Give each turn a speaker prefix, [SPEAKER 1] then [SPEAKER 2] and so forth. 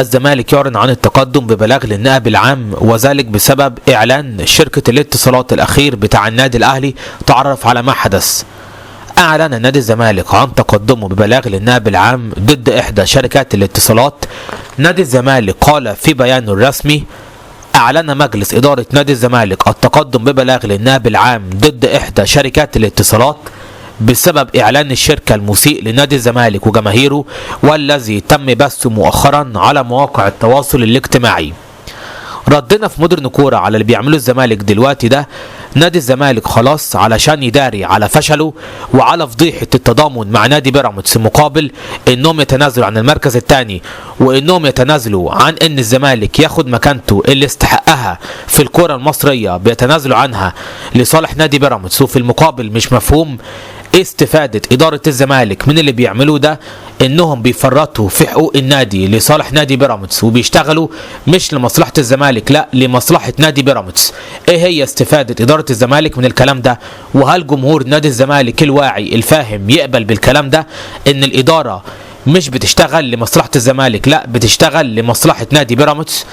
[SPEAKER 1] الزمالك يعلن عن التقدم ببلاغ للنائب العام، وذلك بسبب إعلان شركة الاتصالات الأخير بتاع النادي الأهلي. تعرف على ما حدث. أعلن نادي الزمالك عن تقدمه ببلاغ للنائب العام ضد إحدى شركات الاتصالات. نادي الزمالك قال في بيانه الرسمي: أعلن مجلس إدارة نادي الزمالك التقدم ببلاغ للنائب العام ضد إحدى شركات الاتصالات بسبب إعلان الشركة المسيء لنادي الزمالك وجماهيره، والذي تم بثه مؤخرا على مواقع التواصل الاجتماعي. ردنا في مودرن كورة على اللي بيعمله الزمالك دلوقتي ده. نادي الزمالك خلاص علشان يداري على فشله وعلى فضيحة التضامن مع نادي بيراميدز مقابل انهم يتنازلوا عن المركز الثاني، وانهم يتنازلوا عن ان الزمالك ياخد مكانته اللي استحقها في الكرة المصرية، بيتنازلوا عنها لصالح نادي بيراميدز، وفي المقابل مش مفهوم استفادة إدارة الزمالك من اللي بيعملوه ده، إنهم بيفرطوا في حقوق النادي لصالح نادي بيراميدز، وبيشتغلوا مش لمصلحة الزمالك، لا لمصلحة نادي بيراميدز. إيه هي استفادة إدارة الزمالك من الكلام ده؟ وهل جمهور نادي الزمالك الواعي الفاهم يقبل بالكلام ده؟ إن الإدارة مش بتشتغل لمصلحة الزمالك، لا بتشتغل لمصلحة نادي بيراميدز.